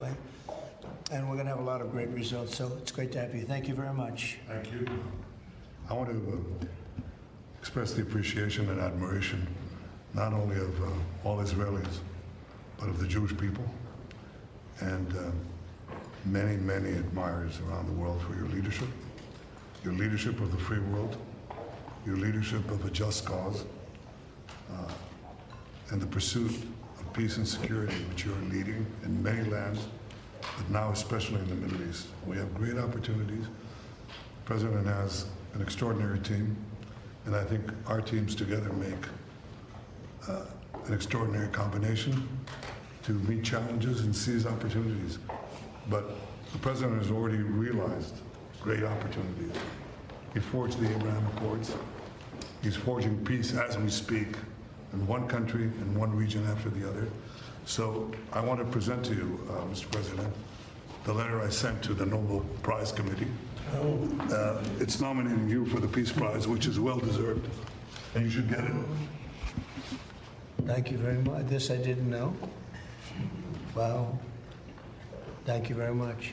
and we're going to have a lot of great results. So it's great to have you. Thank you very much. Thank you. I want to express the appreciation and admiration not only of all Israelis, but of the Jewish people and many, many admirers around the world for your leadership of the free world, your leadership of a just cause, and the pursuit of peace and security which you are leading in many lands, but now especially in the Middle East. We have great opportunities. The President has an extraordinary team, and I think our teams together make an extraordinary combination to meet challenges and seize opportunities. But the President has already realized great opportunities. He forged the Abraham Accords. He's forging peace as we speak in one country and one region after the other. So I want to present to you, Mr. President, the letter I sent to the Nobel Prize Committee. It's nominating you for the Peace Prize, which is well deserved, and you should get it. Thank you very much. This I didn't know. Wow. Thank you very much.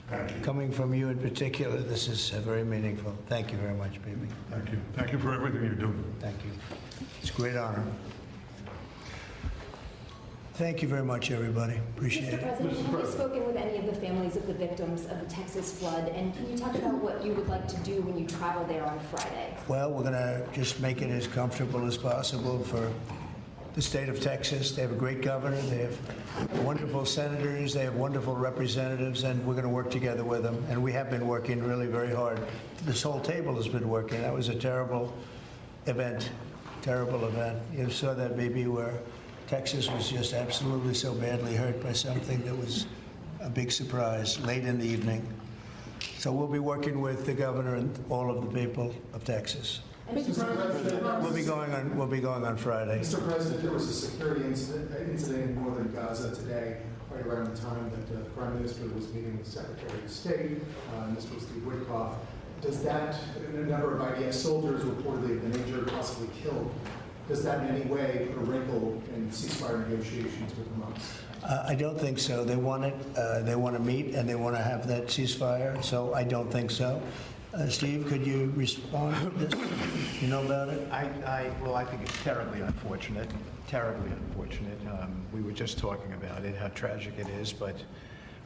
Thank you. Coming from you in particular, this is very meaningful. Thank you very much, Bibi. Thank you. Thank you for everything you're doing. Thank you. It's a great honor. Thank you very much, everybody. Appreciate it. Mr. President, have you spoken with any of the families of the victims of the Texas flood? And can you talk about what you would like to do when you travel there on Friday? Well, we're going to just make it as comfortable as possible for the state of Texas. They have a great governor. They have wonderful senators. They have wonderful representatives, and we're going to work together with them. And we have been working really very hard. This whole table has been working. That was a terrible event, terrible event. You saw that, Bibi, where Texas was just absolutely so badly hurt by something that was a big surprise late in the evening. So we'll be working with the governor and all of the people of Texas. Mr. President, We'll be going on Friday. Mr. President, there was a security incident in northern Gaza today, right around the time that the Prime Minister was meeting with Secretary of State, and this was the Woodcock. Does that, a number of IDF soldiers reportedly have been injured, possibly killed, does that in any way put a wrinkle in ceasefire negotiations with Hamas? I don't think so. They want it. They want to meet and they want to have that ceasefire. So I don't think so. Steve, could you respond to this? You know about it? Well, I think it's terribly unfortunate. Terribly unfortunate. We were just talking about it, how tragic it is, but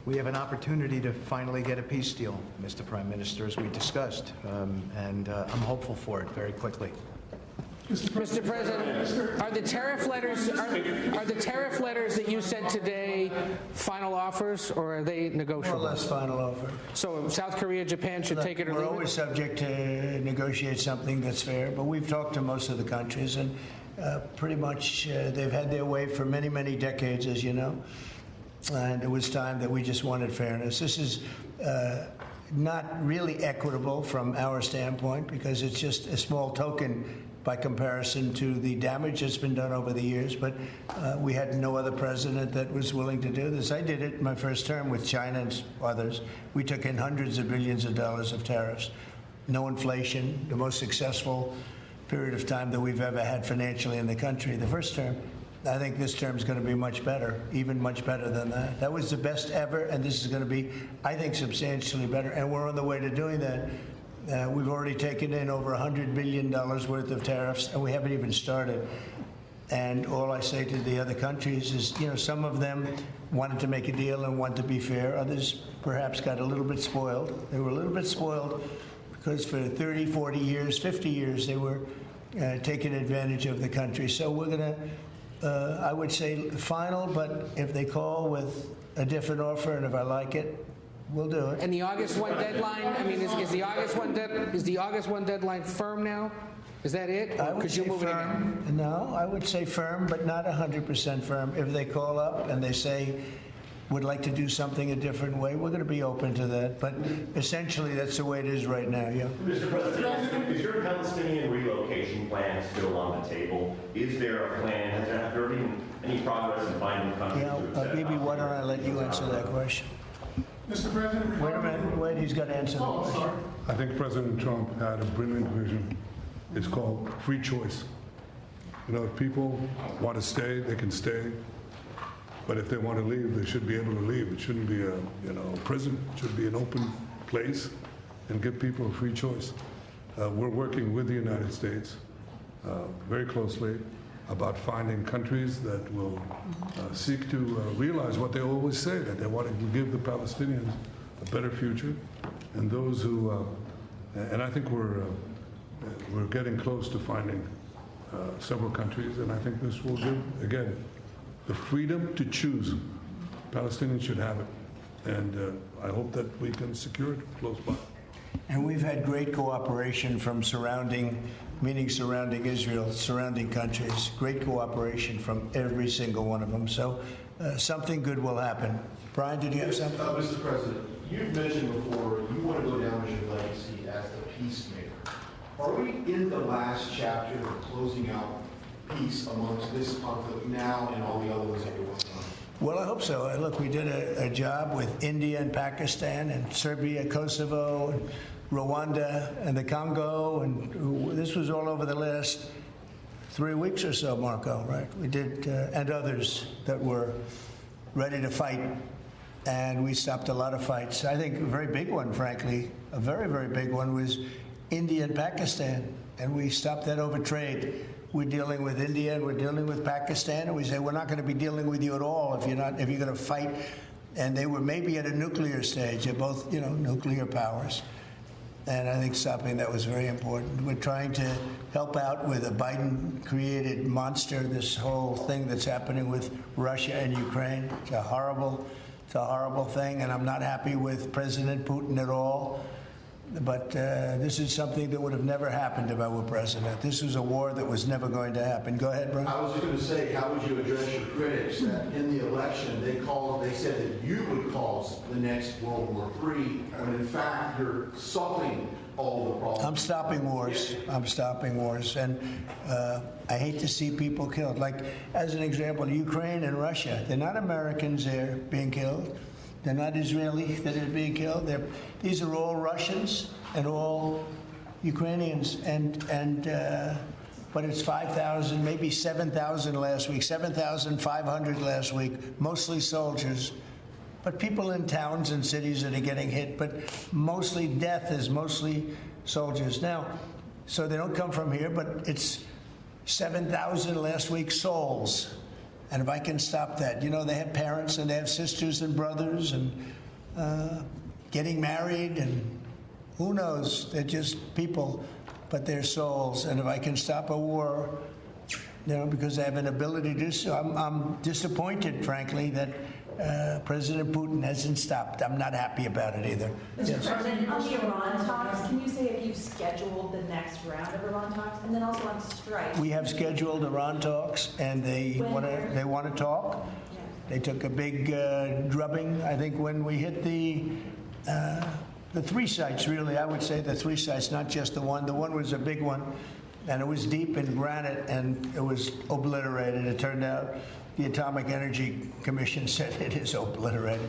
we have an opportunity to finally get a peace deal, Mr. Prime Minister, as we discussed, and I'm hopeful for it very quickly. Mr. President, are the tariff letters that you sent today final offers, or are they negotiable? More or less final offer. So South Korea, Japan should take it or We're leave always it? subject to negotiate something that's fair, but we've talked to most of the countries, and pretty much they've had their way for many, many decades, as you know. And it was time that we just wanted fairness. This is not really equitable from our standpoint because it's just a small token by comparison to the damage that's been done over the years. But we had no other president that was willing to do this. I did it in my first term with China and others. We took in hundreds of billions of dollars of tariffs. No inflation, the most successful period of time that we've ever had financially in the country. The first term. I think this term is going to be much better, even much better than that. That was the best ever, and this is going to be, I think, substantially better. And we're on the way to doing that. We've already taken in over $100 billion worth of tariffs, and we haven't even started. And all I say to the other countries is, you know, some of them wanted to make a deal and want to be fair. Others perhaps got a little bit spoiled. They were a little bit spoiled because for 30, 40 years, 50 years, they were taking advantage of the country. So we're going to, I would say final, but if they call with a different offer and if I like it, we'll do it. And the August 1 deadline, I mean, is the August 1 deadline firm now? Is that it? I Or would could say you move it again? firm. No, I would say firm, but not 100% firm. If they call up and they say, would like to do something a different way, we're going to be open to that. But essentially, that's the way it is right now, yeah. Mr. President, is your Palestinian relocation plan still on the table? Is there a plan? Has there been any progress in finding countries Yeah, to accept? Bibi, why don't I let you answer that question? Mr. President, Wait a minute, wait, he's got to answer the question. I think President Trump had a brilliant vision. It's called free choice. You know, if people want to stay, they can stay. But if they want to leave, they should be able to leave. It shouldn't be a prison. It should be an open place and give people a free choice. We're working with the United States very closely about finding countries that will seek to realize what they always say, that they want to give the Palestinians a better future, and those who, and I think we're getting close to finding several countries, and I think this will give, again, the freedom to choose. Palestinians should have it, and I hope that we can secure it close by. And we've had great cooperation from surrounding Israel, surrounding countries, great cooperation from every single one of them. So something good will happen. Brian, did you have something? Mr. President, you've mentioned before you want to go down as your legacy as the peacemaker. Are we in the last chapter of closing out peace amongst this conflict now and all the other ones that you're working on? Well, I hope so. Look, we did a job with India and Pakistan and Serbia, Kosovo, and Rwanda, and the Congo, and this was all over the last 3 weeks or so, Marco, right? We did, and others that were ready to fight, and we stopped a lot of fights. I think a very big one, frankly, a very, very big one was India and Pakistan, and we stopped that over trade. We're dealing with India and we're dealing with Pakistan, and we say we're not going to be dealing with you at all if you're going to fight. And they were maybe at a nuclear stage. They're both, nuclear powers. And I think stopping that was very important. We're trying to help out with a Biden-created monster, this whole thing that's happening with Russia and Ukraine. It's a horrible thing, and I'm not happy with President Putin at all. But this is something that would have never happened if I were president. This was a war that was never going to happen. Go ahead, Brian. I was just going to say, how would you address your critics that in the election they said that you would cause the next World War III, when in fact you're solving all the problems? I'm stopping wars. I'm stopping wars. And I hate to see people killed. Like, as an example, Ukraine and Russia, they're not Americans there being killed. They're not Israeli that are being killed. These are all Russians and all Ukrainians. But it's 5,000, maybe 7,000 last week, 7,500 last week, mostly soldiers. But people in towns and cities that are getting hit. But mostly death is mostly soldiers. Now, so they don't come from here, but it's 7,000 last week souls. And if I can stop that, they have parents and they have sisters and brothers and getting married and who knows, they're just people, but they're souls. And if I can stop a war, because I have an ability to do so, I'm disappointed, frankly, that President Putin hasn't stopped. I'm not happy about it either. Mr. President, on the Iran talks, can you say if you've scheduled the next round of Iran talks, and then also on strikes? We have scheduled Iran talks, and they want to talk. Yeah. They took a big drubbing, I think, when we hit the 3 sites, really. I would say the 3 sites, not just the one. The one was a big one, and it was deep in granite, and it was obliterated. It turned out the Atomic Energy Commission said it is obliterated.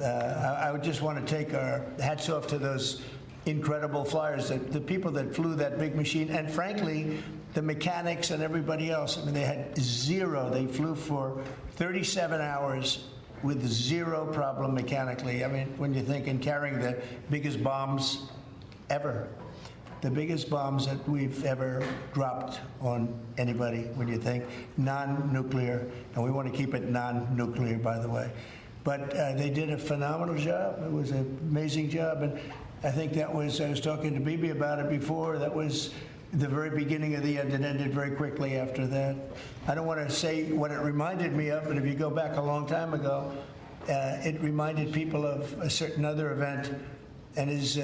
I would just want to take our hats off to those incredible flyers, the people that flew that big machine, and frankly, the mechanics and everybody else. I mean, they had zero. They flew for 37 hours with zero problem mechanically. I mean, when you think in carrying the biggest bombs ever, the biggest bombs that we've ever dropped on anybody, when you think non-nuclear, and we want to keep it non-nuclear, by the way. But they did a phenomenal job. It was an amazing job, and I think that was, I was talking to Bibi about it before, that was the very beginning of the end. It ended very quickly after that. I don't want to say what it reminded me of, but if you go back a long time ago, it reminded people of a certain other event, and is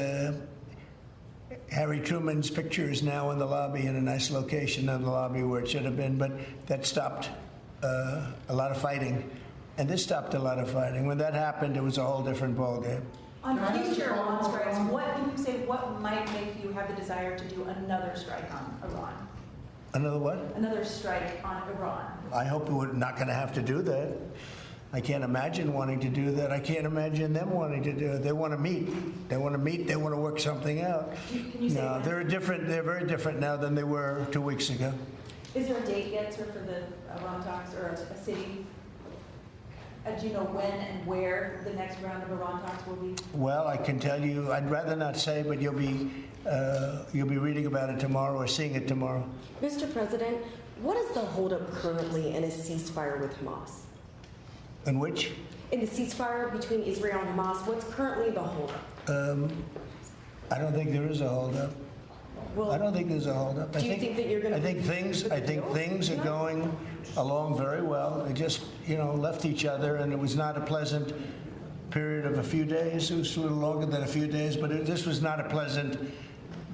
Harry Truman's picture is now in the lobby, in a nice location in the lobby where it should have been, but that stopped a lot of fighting. And this stopped a lot of fighting. When that happened, it was a whole different ballgame. On future Iran strikes, what might make you have the desire to do another strike on Iran? Another what? Another strike on Iran. I hope we're not going to have to do that. I can't imagine wanting to do that. I can't imagine them wanting to do it. They want to meet. They want to meet. They want to work something out. Can you say no, they're different. They're very different now than they were 2 weeks ago. Is there a date yet, sir, for the Iran talks, or a city? Do you know when and where the next round of Iran talks will be? Well, I can tell you, I'd rather not say, but you'll be reading about it tomorrow or seeing it tomorrow. Mr. President, what is the holdup currently in a ceasefire with Hamas? In which? In the ceasefire between Israel and Hamas, what's currently the holdup? I don't think there is a holdup. Well, I don't think there's a holdup. do you think that you're going to? I think things are going along very well. They just, left each other, and it was not a pleasant period of a few days. It was a little longer than a few days, but this was not a pleasant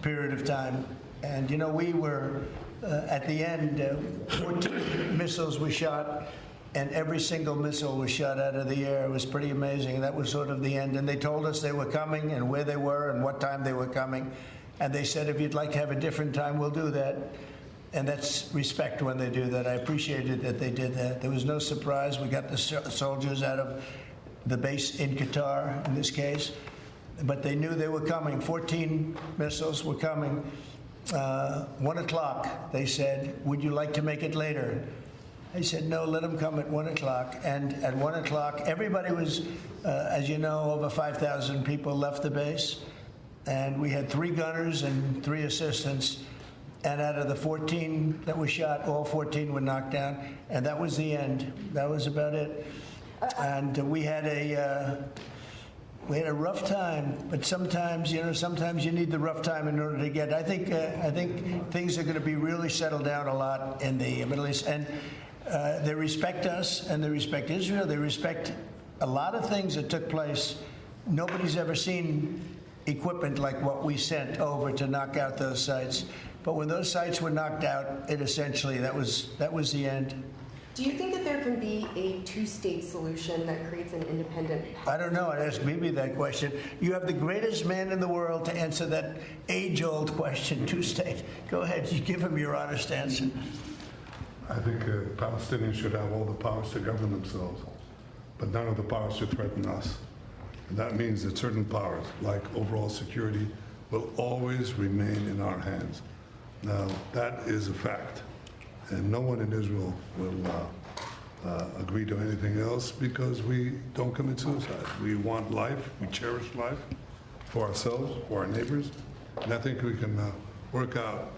period of time. And we were at the end, 14 missiles were shot, and every single missile was shot out of the air. It was pretty amazing. That was sort of the end. And they told us they were coming and where they were and what time they were coming. And they said, if you'd like to have a different time, we'll do that. And that's respect when they do that. I appreciated that they did that. There was no surprise. We got the soldiers out of the base in Qatar, in this case. But they knew they were coming. 14 missiles were coming. 1 o'clock, they said, would you like to make it later? I said, no, let them come at 1 o'clock. And at 1 o'clock, everybody was, as you know, over 5,000 people left the base. And we had 3 gunners and 3 assistants. And out of the 14 that were shot, all 14 were knocked down. And that was the end. That was about it. And we had a rough time. But sometimes, sometimes you need the rough time in order to get. I think things are going to be really settled down a lot in the Middle East. And they respect us, and they respect Israel. They respect a lot of things that took place. Nobody's ever seen equipment like what we sent over to knock out those sites. But when those sites were knocked out, it essentially, that was the end. Do you think that there can be a two-state solution that creates an independent? I don't know. I'd ask Bibi that question. You have the greatest man in the world to answer that age-old question, two-state. Go ahead. You give him your honest answer. I think Palestinians should have all the powers to govern themselves, but none of the powers to threaten us. And that means that certain powers, like overall security, will always remain in our hands. Now, that is a fact. And no one in Israel will agree to anything else because we don't commit suicide. We want life, we cherish life for ourselves, for our neighbors. And I think we can work out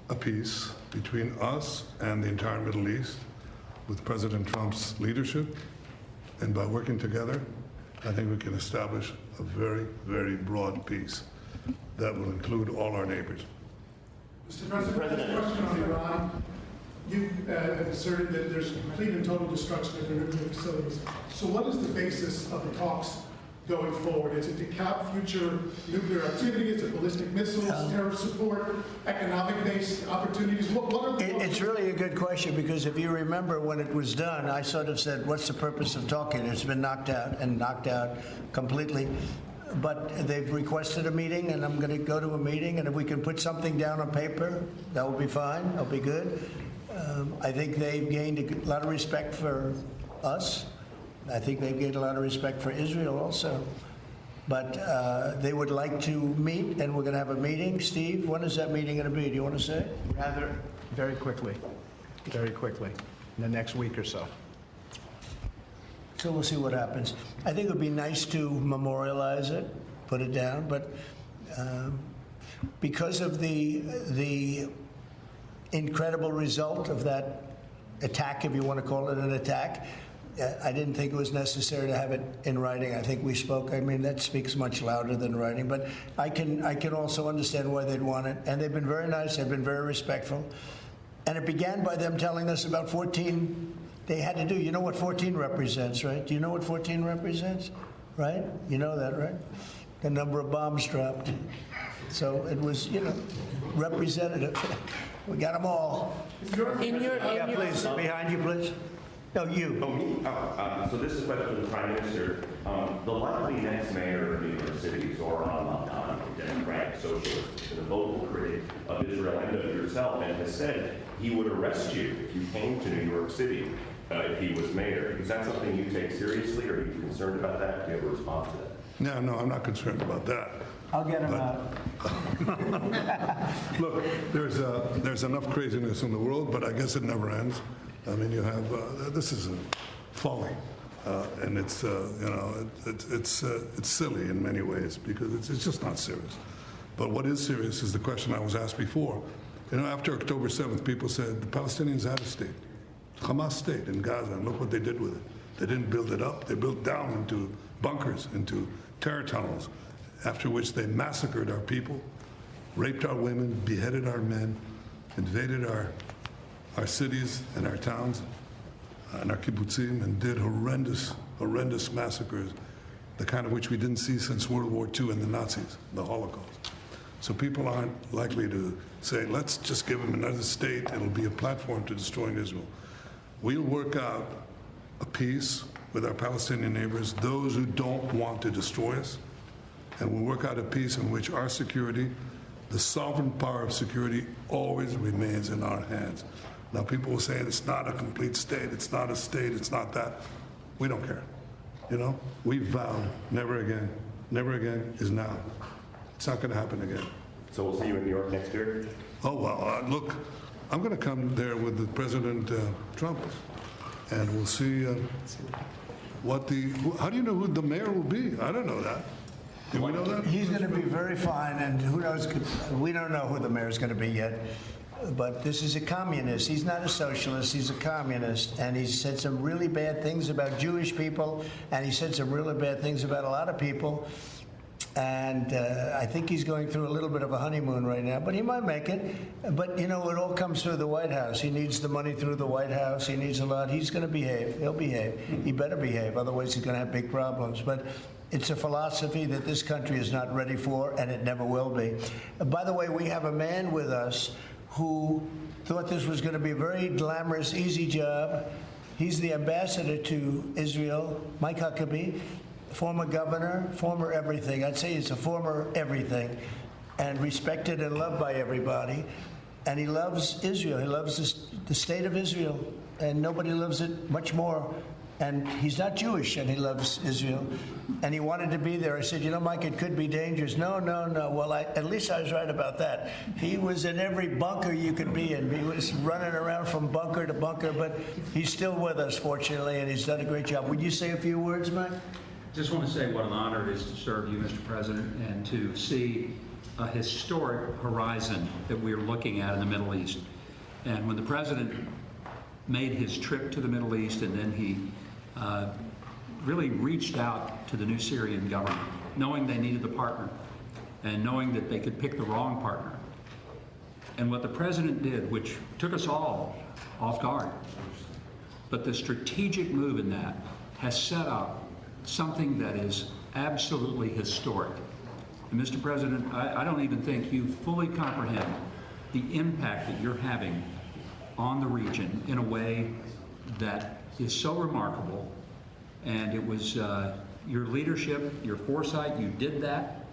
a peace between us and the entire Middle East with President Trump's leadership. And by working together, I think we can establish a very, very broad peace that will include all our neighbors. Mr. President, a question on Iran. You asserted that there's complete and total destruction of their nuclear facilities. So what is the basis of the talks going forward? Is it to cap future nuclear activity? Is it ballistic missiles, terror support, economic-based opportunities? What are the... It's really a good question because if you remember when it was done, I sort of said, what's the purpose of talking? It's been knocked out and knocked out completely. But they've requested a meeting, and I'm going to go to a meeting, and if we can put something down on paper, that will be fine. That'll be good. I think they've gained a lot of respect for us. I think they've gained a lot of respect for Israel also. But they would like to meet, and we're going to have a meeting. Steve, when is that meeting going to be? Do you want to say? Rather, very quickly, in the next week or so. So we'll see what happens. I think it would be nice to memorialize it, put it down, but because of the incredible result of that attack, if you want to call it an attack, I didn't think it was necessary to have it in writing. I think we spoke. I mean, that speaks much louder than writing. But I can also understand why they'd want it. And they've been very nice. They've been very respectful. And it began by them telling us about 14. They had to do. You know what 14 represents, right? Do you know what 14 represents? Right? You know that, right? The number of bombs dropped. So it was, representative. We got them all. Yeah, please. Behind you, please. No, you. Oh, me? So this is a question for the Prime Minister. The likely next mayor of New York City, Zoran Mamdani, a Democratic socialist, is a vocal critic of Israel and of yourself, and has said he would arrest you if you came to New York City if he was mayor. Is that something you take seriously, or are you concerned about that? Do you have a response to that? No, I'm not concerned about that. I'll get him out. Look, there's enough craziness in the world, but I guess it never ends. I mean, you have, this is a folly. And it's, it's silly in many ways because it's just not serious. But what is serious is the question I was asked before. After October 7th, people said the Palestinians had a state, Hamas state in Gaza, and look what they did with it. They didn't build it up. They built down into bunkers, into terror tunnels, after which they massacred our people, raped our women, beheaded our men, invaded our cities and our towns and our kibbutzim, and did horrendous massacres, the kind of which we didn't see since World War II and the Nazis, the Holocaust. So people aren't likely to say, let's just give them another state. It'll be a platform to destroying Israel. We'll work out a peace with our Palestinian neighbors, those who don't want to destroy us, and we'll work out a peace in which our security, the sovereign power of security, always remains in our hands. Now, people will say it's not a complete state, it's not a state, it's not that. We don't care. We vowed never again. Never again is now. It's not going to happen again. So we'll see you in New York next year? Oh, well, look, I'm going to come there with the President Trump, and we'll see how do you know who the mayor will be? I don't know that. Do we know that? He's going to be very fine, and who knows, we don't know who the mayor's going to be yet. But this is a communist. He's not a socialist. He's a communist. And he said some really bad things about Jewish people, and he said some really bad things about a lot of people. And I think he's going through a little bit of a honeymoon right now, but he might make it. But, it all comes through the White House. He needs the money through the White House. He needs a lot. He's going to behave. He'll behave. He better behave. Otherwise, he's going to have big problems. But it's a philosophy that this country is not ready for, and it never will be. By the way, we have a man with us who thought this was going to be a very glamorous, easy job. He's the ambassador to Israel, Mike Huckabee, former governor, former everything. I'd say he's a former everything, and respected and loved by everybody. And he loves Israel. He loves the state of Israel, and nobody loves it much more. And he's not Jewish, and he loves Israel. And he wanted to be there. I said, Mike, it could be dangerous. No. Well, at least I was right about that. He was in every bunker you could be in. He was running around from bunker to bunker, but he's still with us, fortunately, and he's done a great job. Would you say a few words, Mike? Just want to say what an honor it is to serve you, Mr. President, and to see a historic horizon that we are looking at in the Middle East. And when the President made his trip to the Middle East, and then he really reached out to the new Syrian government, knowing they needed a partner, and knowing that they could pick the wrong partner. And what the President did, which took us all off guard, but the strategic move in that has set up something that is absolutely historic. And Mr. President, I don't even think you fully comprehend the impact that you're having on the region in a way that is so remarkable. And it was your leadership, your foresight, you did that.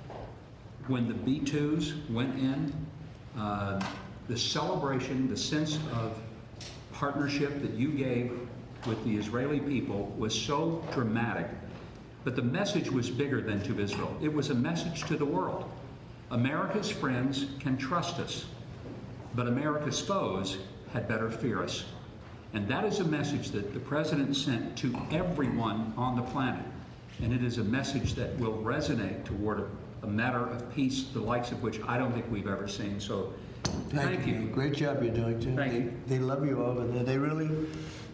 When the B-2s went in, the celebration, the sense of partnership that you gave with the Israeli people was so dramatic. But the message was bigger than to Israel. It was a message to the world. America's friends can trust us, but America's foes had better fear us. And that is a message that the President sent to everyone on the planet. And it is a message that will resonate toward a matter of peace, the likes of which I don't think we've ever seen. So thank you. Great job you're doing, too. Thank you. They love you over there.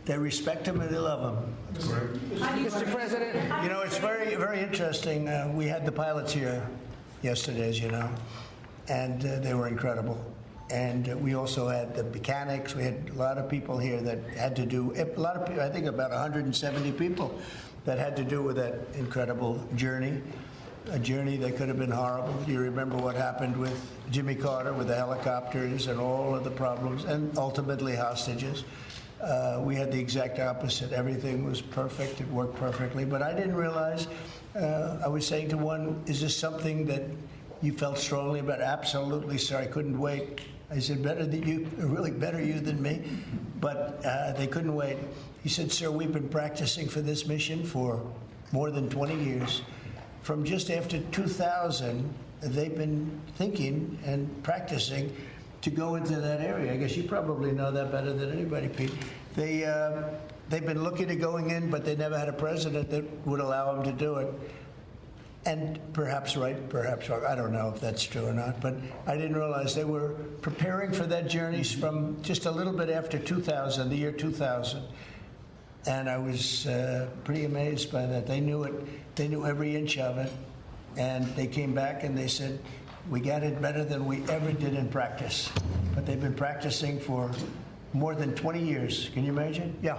They respect him and they love him. Mr. President. It's very, very interesting. We had the pilots here yesterday, as you know, and they were incredible. And we also had the mechanics. We had a lot of people here that had to do, a lot of people, I think about 170 people that had to do with that incredible journey, a journey that could have been horrible. You remember what happened with Jimmy Carter with the helicopters and all of the problems, and ultimately hostages. We had the exact opposite. Everything was perfect. It worked perfectly. But I didn't realize, I was saying to one, is this something that you felt strongly about? Absolutely, sir. I couldn't wait. I said, better than you, really better you than me. But they couldn't wait. He said, sir, we've been practicing for this mission for more than 20 years. From just after 2000, they've been thinking and practicing to go into that area. I guess you probably know that better than anybody, Pete. they've been looking at going in, but they never had a president that would allow them to do it. And perhaps right, perhaps wrong. I don't know if that's true or not, but I didn't realize they were preparing for that journey from just a little bit after 2000, the year 2000. And I was pretty amazed by that. They knew it. They knew every inch of it. And they came back and they said, we got it better than we ever did in practice. But they've been practicing for more than 20 years. Can you imagine? Yeah.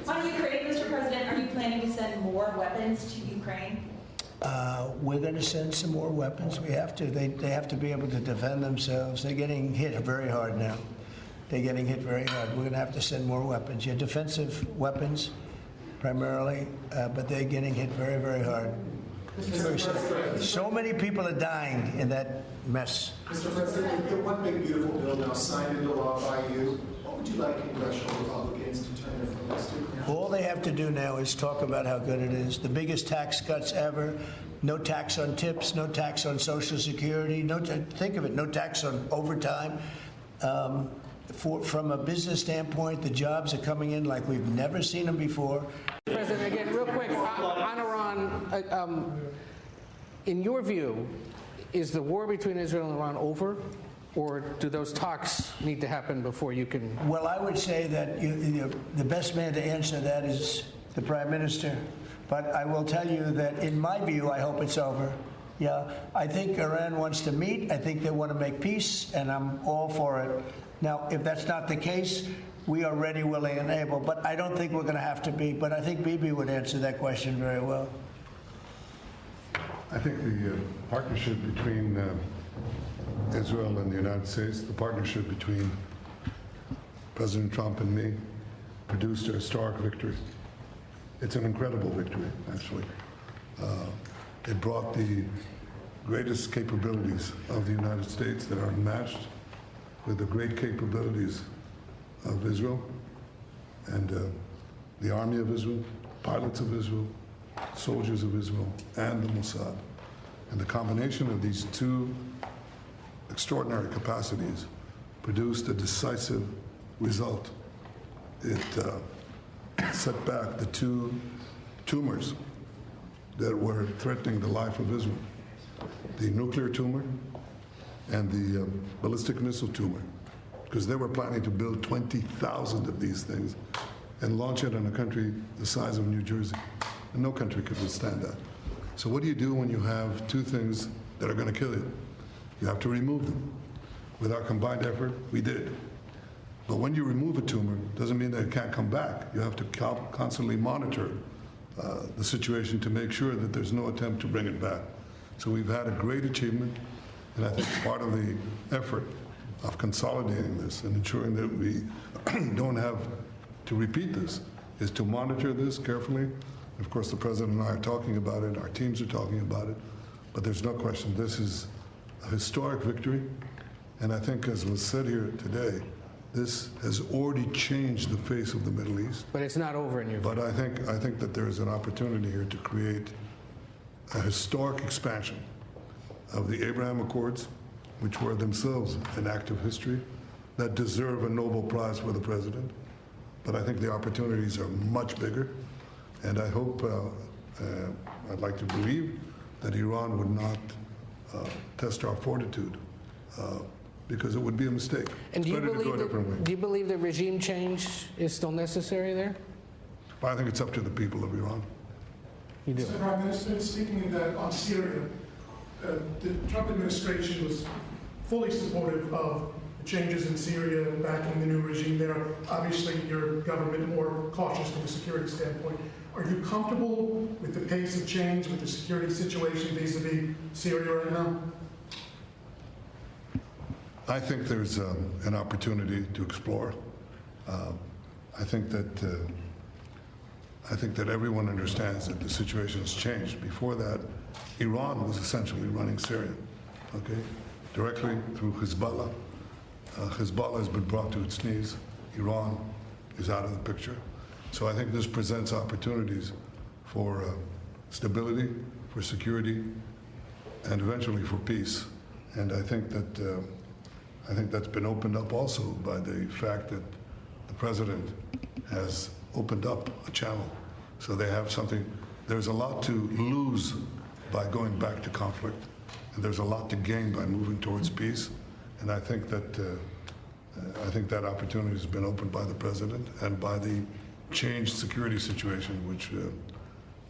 On Ukraine, Mr. President, are you planning to send more weapons to Ukraine? We're going to send some more weapons. We have to. They have to be able to defend themselves. They're getting hit very hard now. They're getting hit very hard. We're going to have to send more weapons. Yeah, defensive weapons primarily, but they're getting hit very, very hard. Very sad. So many people are dying in that mess. Mr. President, the one big beautiful bill now signed into law by you, what would you like congressional Republicans to turn their focus to? All they have to do now is talk about how good it is. The biggest tax cuts ever. No tax on tips, no tax on Social Security, think of it, no tax on overtime. From a business standpoint, the jobs are coming in like we've never seen them before. President, again, real quick, on Iran, in your view, is the war between Israel and Iran over? Or do those talks need to happen before you can? Well, I would say that the best man to answer that is the Prime Minister. But I will tell you that in my view, I hope it's over. Yeah, I think Iran wants to meet. I think they want to make peace, and I'm all for it. Now, if that's not the case, we are ready, willing, and able. But I don't think we're going to have to be. But I think Bibi would answer that question very well. I think the partnership between Israel and the United States, the partnership between President Trump and me, produced a historic victory. It's an incredible victory, actually. It brought the greatest capabilities of the United States that are unmatched with the great capabilities of Israel and the army of Israel, pilots of Israel, soldiers of Israel, and the Mossad. And the combination of these two extraordinary capacities produced a decisive result. It set back the two tumors that were threatening the life of Israel, the nuclear tumor and the ballistic missile tumor, because they were planning to build 20,000 of these things and launch it on a country the size of New Jersey. And no country could withstand that. So what do you do when you have two things that are going to kill you? You have to remove them. With our combined effort, we did. But when you remove a tumor, it doesn't mean that it can't come back. You have to constantly monitor the situation to make sure that there's no attempt to bring it back. So we've had a great achievement, and I think part of the effort of consolidating this and ensuring that we don't have to repeat this is to monitor this carefully. Of course, the President and I are talking about it, our teams are talking about it, but there's no question this is a historic victory, and I think, as was said here today, this has already changed the face of the Middle East. But it's not over in your view. But I think that there is an opportunity here to create a historic expansion of the Abraham Accords, which were themselves an act of history, that deserve a Nobel Prize for the President. But I think the opportunities are much bigger, and I hope, I'd like to believe that Iran would not test our fortitude, because it would be a mistake. And do you believe that regime change is still necessary there? Well, I think it's up to the people of Iran. You do. Mr. Prime Minister, speaking of that, on Syria, the Trump administration was fully supportive of the changes in Syria, backing the new regime there. Obviously, your government more cautious from a security standpoint. Are you comfortable with the pace of change, with the security situation vis-a-vis Syria right now? I think there's an opportunity to explore. I think that everyone understands that the situation has changed. Before that, Iran was essentially running Syria, okay, directly through Hezbollah. Hezbollah has been brought to its knees. Iran is out of the picture. So I think this presents opportunities for stability, for security, and eventually for peace. And I think that's been opened up also by the fact that the President has opened up a channel. So they have something, there's a lot to lose by going back to conflict, and there's a lot to gain by moving towards peace. And I think that opportunity has been opened by the president and by the changed security situation which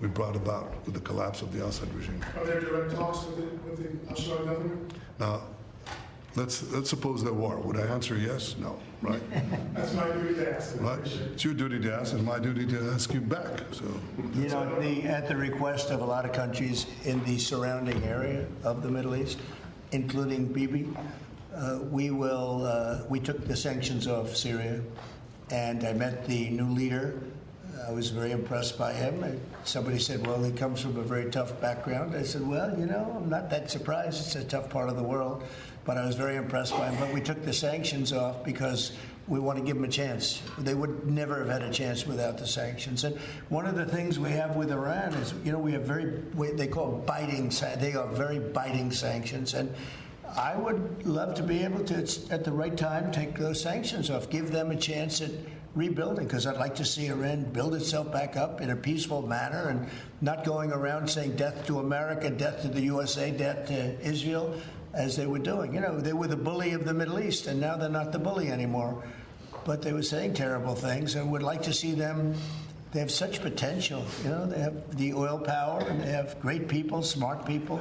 we brought about with the collapse of the Assad regime. Are there direct talks with the Al-Shabaab government? Now, let's suppose there were. Would I answer yes? No, right? That's my duty to ask. Right? It's your duty to ask, and my duty to ask you back. So, You know, at the request of a lot of countries in the surrounding area of the Middle East, including Bibi, we took the sanctions off Syria, and I met the new leader. I was very impressed by him. Somebody said, well, he comes from a very tough background. I said, well, you know, I'm not that surprised. It's a tough part of the world. But I was very impressed by him. But we took the sanctions off because we want to give them a chance. They would never have had a chance without the sanctions. And one of the things we have with Iran is, you know, we have they call biting, they are very biting sanctions. And I would love to be able to, at the right time, take those sanctions off, give them a chance at rebuilding, because I'd like to see Iran build itself back up in a peaceful manner and not going around saying death to America, death to the USA, death to Israel, as they were doing. You know, they were the bully of the Middle East, and now they're not the bully anymore. But they were saying terrible things, and would like to see them. They have such potential. You know, they have the oil power, and they have great people, smart people,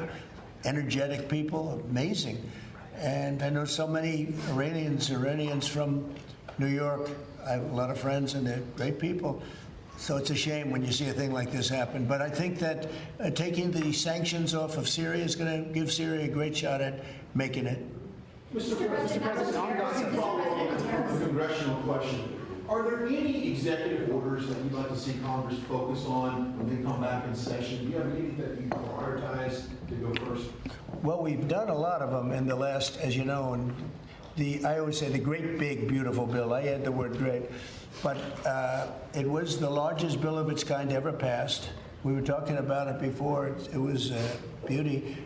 energetic people, amazing. And I know so many Iranians from New York. I have a lot of friends, and they're great people. So it's a shame when you see a thing like this happen. But I think that taking the sanctions off of Syria is going to give Syria a great shot at making it. Mr. President, I'm going to follow up on a congressional question. Are there any executive orders that you'd like to see Congress focus on when they come back in session? Do you have any that you prioritize to go first? Well, we've done a lot of them in the last, as you know, and I always say the great, big, beautiful bill. I add the word great. But it was the largest bill of its kind ever passed. We were talking about it before. It was beauty.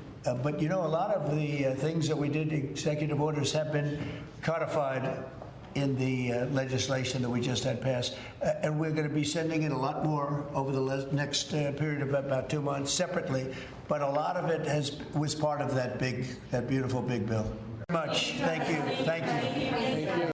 But, you know, a lot of the things that we did, executive orders, have been codified in the legislation that we just had passed. And we're going to be sending in a lot more over the next period of about 2 months separately. But a lot of it was part of that beautiful big bill. Very much. Thank you. Thank you.